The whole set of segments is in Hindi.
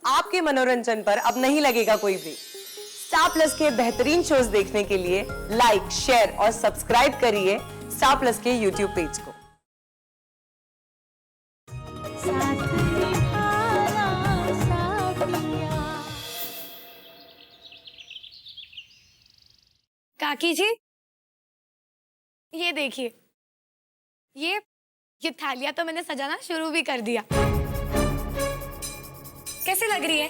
आपके मनोरंजन पर अब नहीं लगेगा कोई ब्रेक। स्टार प्लस के बेहतरीन शोज देखने के लिए लाइक, शेयर और सब्सक्राइब करिए स्टार प्लस के यूट्यूब पेज को। काकी जी, ये देखिए, ये थालियां तो मैंने सजाना शुरू भी कर दिया। कैसे लग रही है?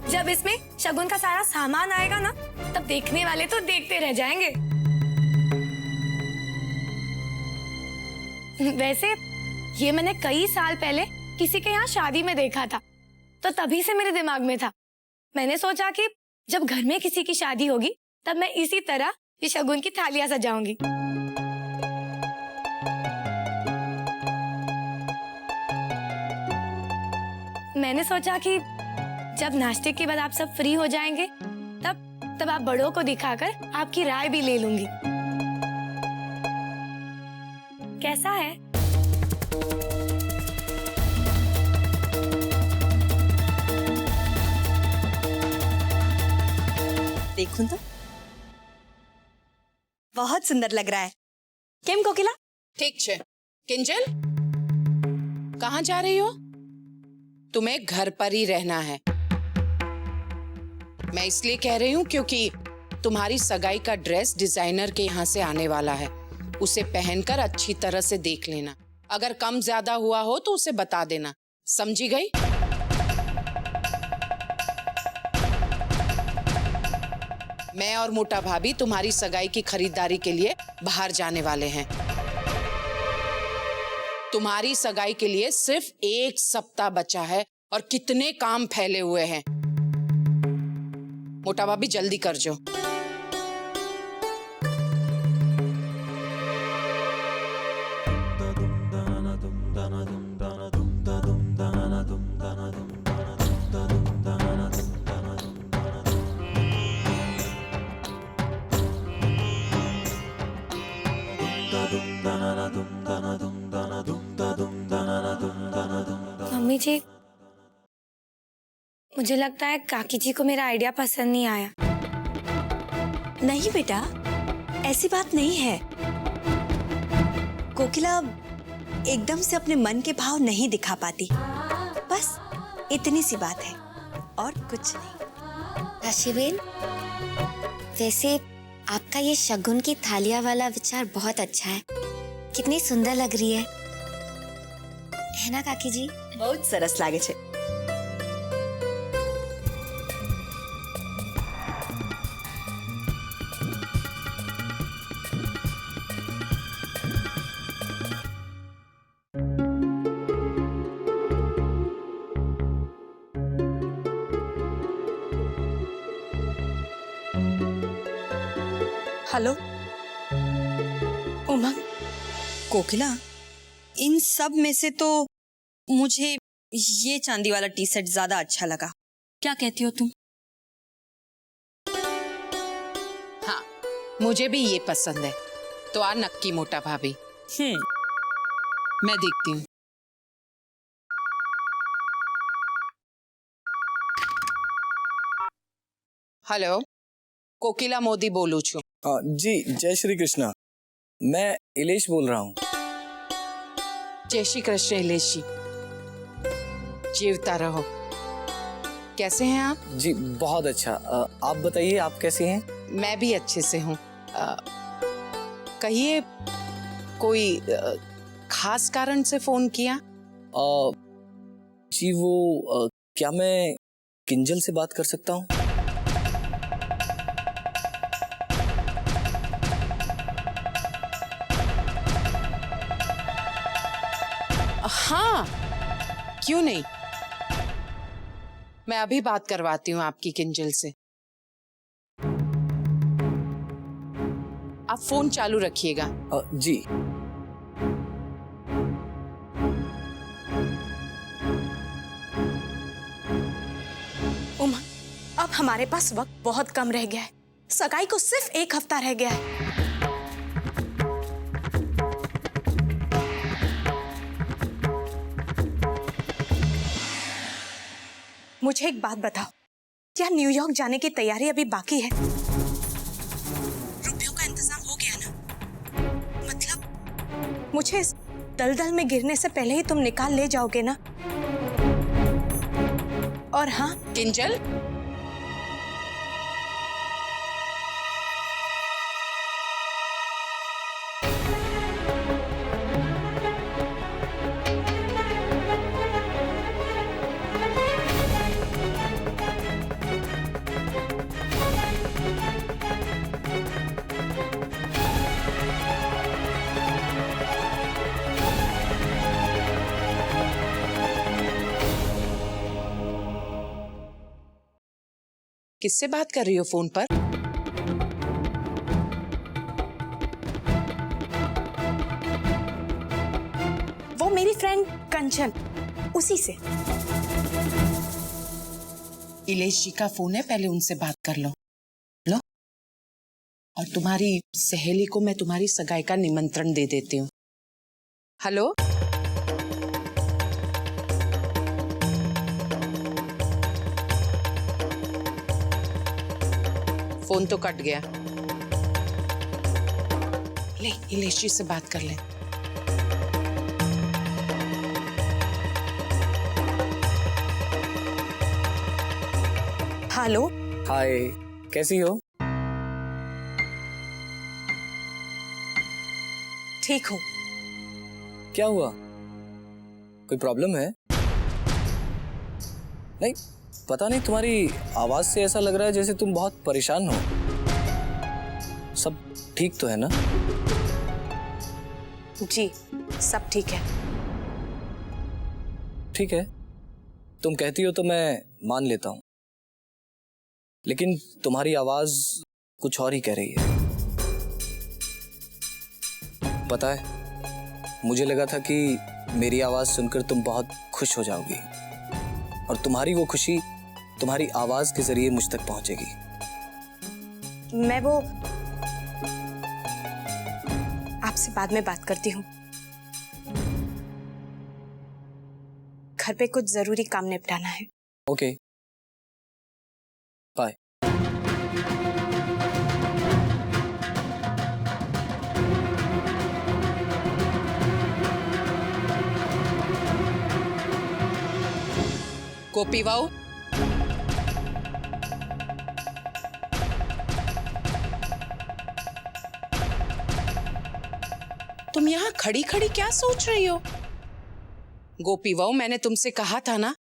जब इसमें शगुन का सारा सामान आएगा ना, तब देखने वाले तो देखते रह जाएंगे। वैसे ये मैंने कई साल पहले किसी के यहाँ शादी में देखा था, तो तभी से मेरे दिमाग में था। मैंने सोचा कि जब घर में किसी की शादी होगी तब मैं इसी तरह ये शगुन की थालियां सजाऊंगी। मैंने सोचा कि जब नाश्ते के बाद आप सब फ्री हो जाएंगे तब आप बड़ों को दिखाकर आपकी राय भी ले लूंगी। कैसा है? देखूं तो बहुत सुंदर लग रहा है। केम कोकिला? ठीक छे। किंजल, कहाँ जा रही हो? तुम्हें घर पर ही रहना है। मैं इसलिए कह रही हूँ क्योंकि तुम्हारी सगाई का ड्रेस डिजाइनर के यहाँ से आने वाला है। उसे पहनकर अच्छी तरह से देख लेना। अगर कम ज्यादा हुआ हो तो उसे बता देना, समझी गई? मैं और मोटा भाभी तुम्हारी सगाई की खरीदारी के लिए बाहर जाने वाले हैं। तुम्हारी सगाई के लिए सिर्फ 1 सप्ताह बचा है और कितने काम फैले हुए हैं। मोटा भाभी जल्दी कर जो। मम्मी जी, मुझे लगता है काकी जी को मेरा आइडिया पसंद नहीं आया। नहीं बेटा, ऐसी बात नहीं है। कोकिला एकदम से अपने मन के भाव नहीं दिखा पाती, बस इतनी सी बात है और कुछ नहीं। राशिबेन, वैसे आपका ये शगुन की थालियां वाला विचार बहुत अच्छा है। कितनी सुंदर लग रही है ना काकी जी? बहुत सरस लागे छे। हेलो उमंग, कोकिला, इन सब में से तो मुझे ये चांदी वाला टी शर्ट ज्यादा अच्छा लगा। क्या कहती हो तुम? हाँ, मुझे भी ये पसंद है। तो आ नक्की मोटा भाभी। मैं देखती हूँ। हेलो, कोकिला मोदी बोलू छू। जी, जय श्री कृष्णा। मैं इलेश बोल रहा हूँ। जय श्री कृष्ण इलेश जी, जीवता रहो। कैसे हैं आप? जी बहुत अच्छा। आप बताइए, आप कैसे हैं? मैं भी अच्छे से हूँ। कहिए, कोई खास कारण से फोन किया? जी वो क्या मैं किंजल से बात कर सकता हूँ? हाँ, क्यों नहीं। मैं अभी बात करवाती हूँ आपकी किंजल से। आप फोन चालू रखिएगा। जी। उमंग, अब हमारे पास वक्त बहुत कम रह गया है। सगाई को सिर्फ 1 हफ्ता रह गया है। मुझे एक बात बताओ, क्या न्यूयॉर्क जाने की तैयारी अभी बाकी है? रुपयों का इंतजाम हो गया ना? मतलब मुझे इस दलदल में गिरने से पहले ही तुम निकाल ले जाओगे ना? और हाँ, किंजल, किससे बात कर रही हो फोन पर? वो मेरी फ्रेंड कंचन, उसी से। इलेश जी का फोन है, पहले उनसे बात कर लो। लो, और तुम्हारी सहेली को मैं तुम्हारी सगाई का निमंत्रण दे देती हूँ। हेलो, फोन तो कट गया। ले, इलेश जी से बात कर ले। हेलो। हाय, कैसी हो? ठीक हूँ। क्या हुआ? कोई प्रॉब्लम है? नहीं, पता नहीं, तुम्हारी आवाज से ऐसा लग रहा है जैसे तुम बहुत परेशान हो। सब ठीक तो है ना? जी, सब ठीक है। ठीक है, तुम कहती हो तो मैं मान लेता हूं, लेकिन तुम्हारी आवाज कुछ और ही कह रही है। पता है, मुझे लगा था कि मेरी आवाज सुनकर तुम बहुत खुश हो जाओगी और तुम्हारी वो खुशी तुम्हारी आवाज के जरिए मुझ तक पहुंचेगी। मैं वो आपसे बाद में बात करती हूँ। घर पे कुछ जरूरी काम निपटाना है। Okay, bye. गोपी वाऊ, तुम यहाँ खड़ी खड़ी क्या सोच रही हो? गोपी वाऊ, मैंने तुमसे कहा था ना,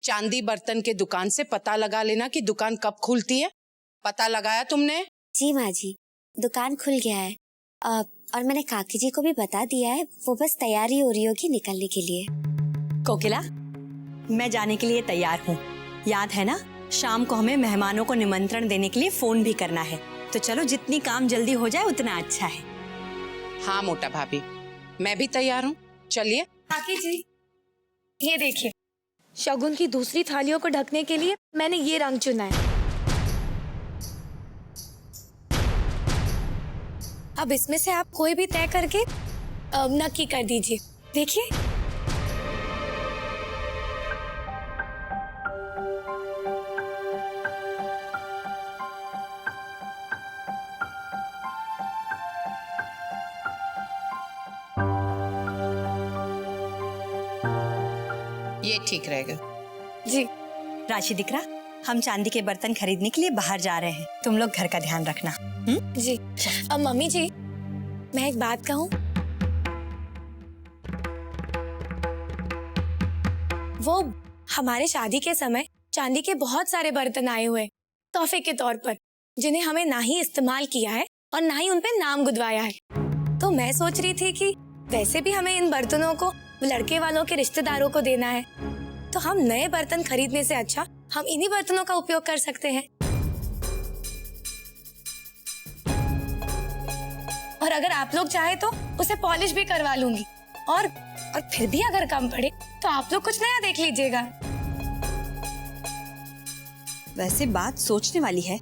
चांदी बर्तन के दुकान से पता लगा लेना कि दुकान कब खुलती है। पता लगाया तुमने? जी माँ जी, दुकान खुल गया है। और मैंने काकी जी को भी बता दिया है, वो बस तैयारी हो रही होगी निकलने के लिए। कोकिला, मैं जाने के लिए तैयार हूँ। याद है ना, शाम को हमें मेहमानों को निमंत्रण देने के लिए फोन भी करना है। तो चलो, जितनी काम जल्दी हो जाए उतना अच्छा है। हाँ मोटा भाभी, मैं भी तैयार हूँ, चलिए। काकी जी, ये देखिए, शगुन की दूसरी थालियों को ढकने के लिए मैंने ये रंग चुना है। अब इसमें से आप कोई भी तय करके नक्की कर दीजिए। देखिए, ये ठीक रहेगा। जी। राशि दिकरा, हम चांदी के बर्तन खरीदने के लिए बाहर जा रहे हैं। तुम लोग घर का ध्यान रखना। जी। अब मम्मी जी, मैं एक बात कहूँ? वो हमारे शादी के समय चांदी के बहुत सारे बर्तन आए हुए तोहफे के तौर पर, जिन्हें हमें ना ही इस्तेमाल किया है और ना ही उन पे नाम गुदवाया है। तो मैं सोच रही थी कि वैसे भी हमें इन बर्तनों को लड़के वालों के रिश्तेदारों को देना है, तो हम नए बर्तन खरीदने से अच्छा हम इन्हीं बर्तनों का उपयोग कर सकते हैं। और अगर आप लोग चाहे तो उसे पॉलिश भी करवा लूंगी, और फिर भी अगर कम पड़े तो आप लोग कुछ नया देख लीजिएगा। वैसे बात सोचने वाली है,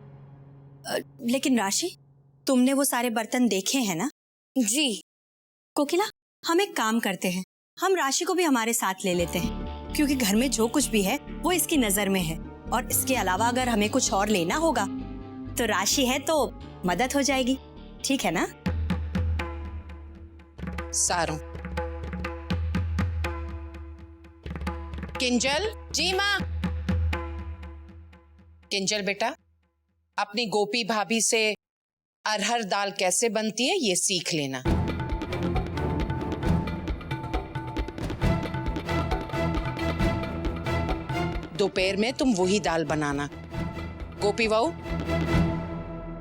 लेकिन राशि, तुमने वो सारे बर्तन देखे हैं ना? जी। कोकिला, हम एक काम करते हैं, हम राशि को भी हमारे साथ ले लेते हैं, क्योंकि घर में जो कुछ भी है वो इसकी नजर में है, और इसके अलावा अगर हमें कुछ और लेना होगा तो राशि है तो मदद हो जाएगी। ठीक है ना? सारों। किंजल। जी माँ। किंजल बेटा, अपनी गोपी भाभी से अरहर दाल कैसे बनती है ये सीख लेना। दोपहर में तुम वही दाल बनाना। गोपी बहू,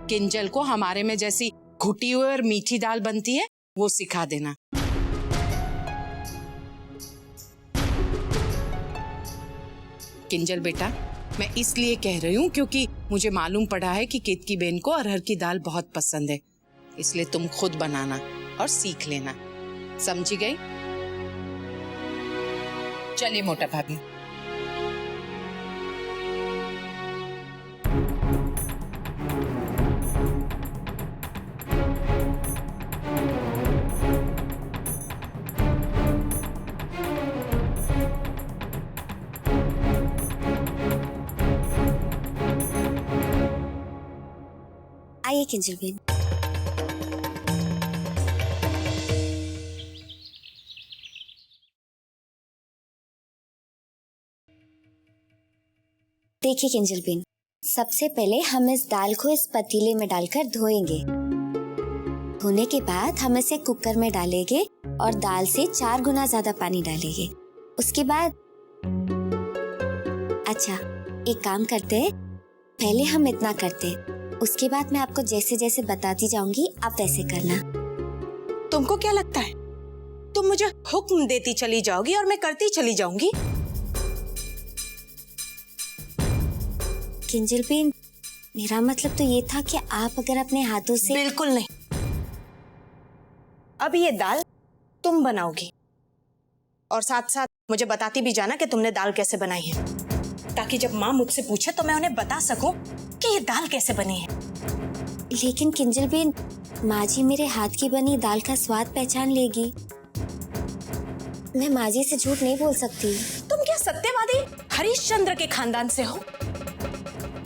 किंजल को हमारे में जैसी घुटी हुई और मीठी दाल बनती है वो सिखा देना। किंजल बेटा, मैं इसलिए कह रही हूँ क्योंकि मुझे मालूम पड़ा है कि केतकी बेन को अरहर की दाल बहुत पसंद है, इसलिए तुम खुद बनाना और सीख लेना। समझी गई? चलिए मोटा भाभी। आइए किंजल बेन। देखिए किंजल बेन, सबसे पहले हम इस दाल को इस पतीले में डालकर धोएंगे। धोने के बाद हम इसे कुकर में डालेंगे और दाल से 4 गुना ज्यादा पानी डालेंगे। उसके बाद अच्छा, एक काम करते हैं, पहले हम इतना करते हैं, उसके बाद मैं आपको जैसे जैसे बताती जाऊंगी आप वैसे करना। तुमको क्या लगता है तुम मुझे हुक्म देती चली जाओगी और मैं करती चली जाऊंगी? किंजल बेन, मेरा मतलब तो ये था कि आप अगर अपने हाथों से। बिल्कुल नहीं। अब ये दाल तुम बनाओगी और साथ साथ मुझे बताती भी जाना कि तुमने दाल कैसे बनाई है, ताकि जब माँ मुझसे पूछे तो मैं उन्हें बता सकूं कि ये दाल कैसे बनी है। लेकिन किंजल बेन, माँ जी मेरे हाथ की बनी दाल का स्वाद पहचान लेगी। मैं माँ जी से झूठ नहीं बोल सकती। तुम क्या सत्यवादी हरिश्चंद्र के खानदान से हो?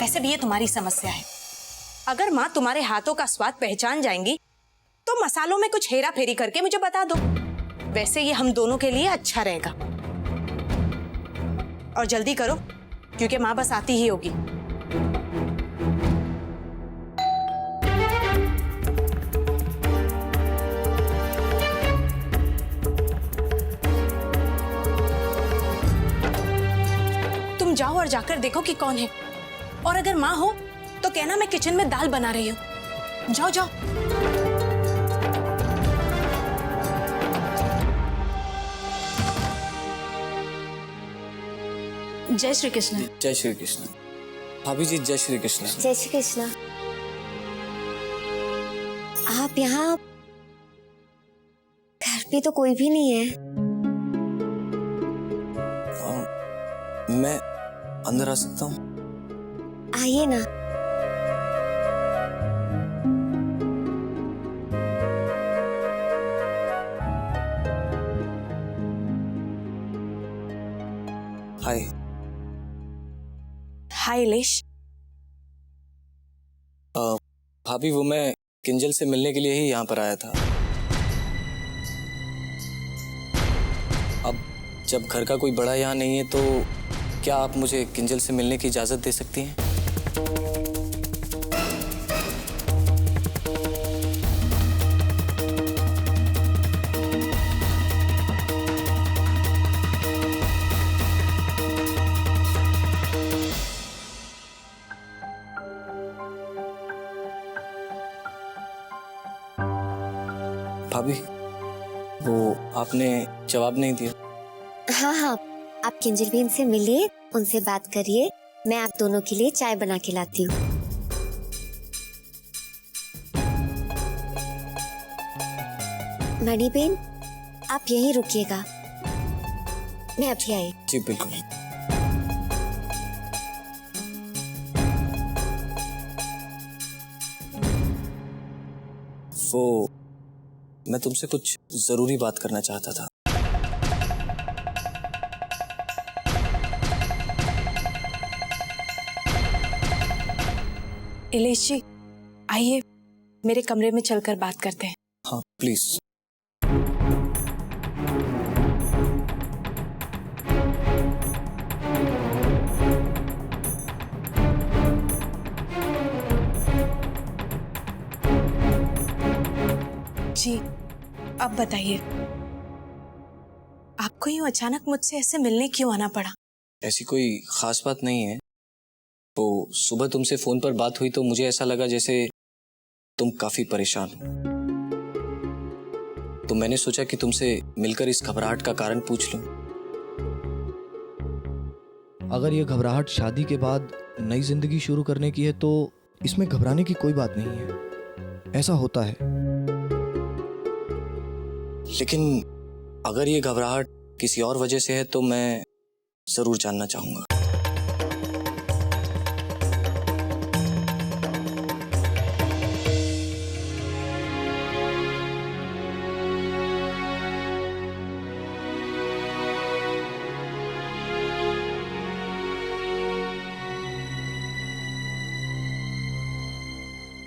वैसे भी ये तुम्हारी समस्या है। अगर माँ तुम्हारे हाथों का स्वाद पहचान जाएंगी तो मसालों में कुछ हेरा फेरी करके मुझे बता दो। वैसे ये हम दोनों के लिए अच्छा रहेगा। और जल्दी करो क्योंकि माँ बस आती ही होगी। तुम जाओ और जाकर देखो कि कौन है, और अगर माँ हो तो कहना मैं किचन में दाल बना रही हूँ। जाओ जाओ। जय श्री कृष्ण। जय श्री कृष्ण। भाभी जी जय श्री कृष्ण। जय श्री कृष्ण। आप यहाँ, घर पे तो कोई भी नहीं है। मैं अंदर आ सकता हूँ? आइए ना। हाय। हाय लेश। भाभी वो मैं किंजल से मिलने के लिए ही यहाँ पर आया था। अब जब घर का कोई बड़ा यहाँ नहीं है तो क्या आप मुझे किंजल से मिलने की इजाजत दे सकती हैं? भाभी वो आपने जवाब नहीं दिया। हाँ हाँ, आप किंजल बेन से मिलिए, उनसे बात करिए। मैं आप दोनों के लिए चाय बना के लाती हूँ। मणि बेन, आप यहीं रुकिएगा, मैं अभी आई। जी बिल्कुल। वो मैं तुमसे कुछ जरूरी बात करना चाहता था। इलेश जी, आइए मेरे कमरे में चलकर बात करते हैं। हाँ प्लीज। जी, अब बताइए, आपको यूं अचानक मुझसे ऐसे मिलने क्यों आना पड़ा? ऐसी कोई खास बात नहीं है। तो सुबह तुमसे फोन पर बात हुई तो मुझे ऐसा लगा जैसे तुम काफी परेशान हो, तो मैंने सोचा कि तुमसे मिलकर इस घबराहट का कारण पूछ लूं। अगर ये घबराहट शादी के बाद नई जिंदगी शुरू करने की है तो इसमें घबराने की कोई बात नहीं है, ऐसा होता है। लेकिन अगर ये घबराहट किसी और वजह से है तो मैं जरूर जानना चाहूंगा।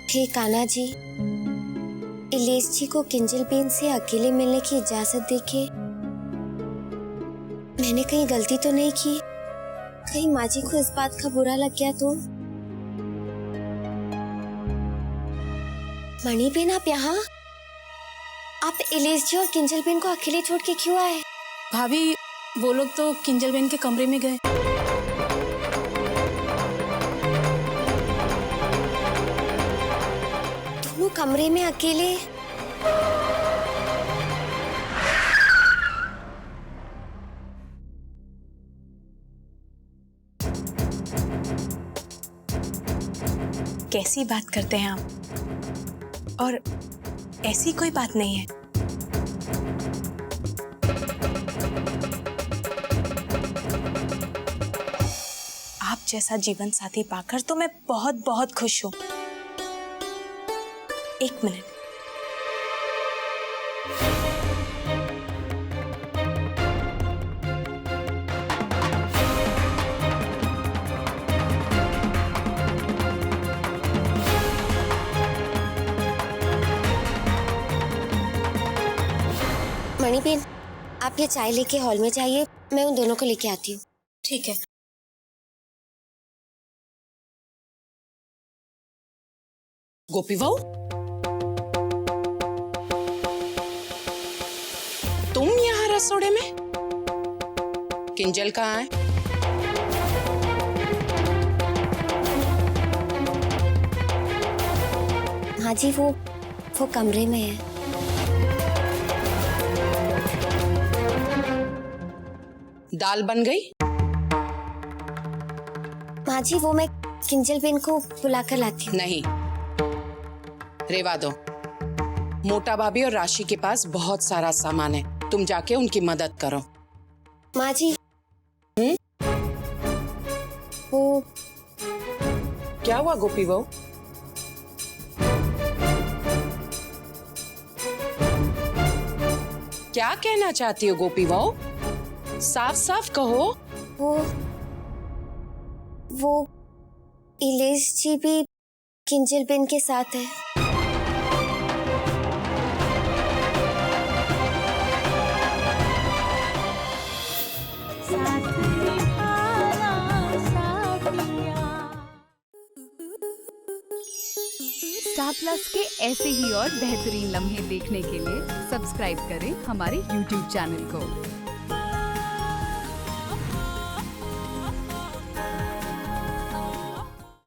हे कान्हा जी, इलेश जी को किंजल बेन से अकेले मिलने की इजाजत देके मैंने कहीं गलती तो नहीं की? कहीं माँ जी को इस बात का बुरा लग गया तो? मणि बेन, आप यहाँ? आप इलेश जी और किंजल बेन को अकेले छोड़ के क्यों आए? भाभी, वो लोग तो किंजल बेन के कमरे में गए। दोनों कमरे में अकेले? कैसी बात करते हैं आप? और ऐसी कोई बात नहीं है। आप जैसा जीवन साथी पाकर तो मैं बहुत बहुत खुश हूं। एक मिनट। मणि बेन, आप ये चाय लेके हॉल में जाइए, मैं उन दोनों को लेके आती हूँ। ठीक है। गोपी बहू, तुम यहाँ रसोड़े में? किंजल कहाँ है? हाँ जी, वो कमरे में है। दाल बन गई? माँ जी, वो मैं किंजल बेन को बुलाकर लाती हूँ। नहीं, रेवा दो। मोटा भाभी और राशि के पास बहुत सारा सामान है, तुम जाके उनकी मदद करो। माँ जी, वो क्या हुआ गोपी बहू? क्या कहना चाहती हो गोपी बहू? साफ साफ कहो। वो इलेश जी भी किंजल बेन के साथ है। स्टार प्लस के ऐसे ही और बेहतरीन लम्हे देखने के लिए सब्सक्राइब करें हमारे YouTube चैनल को।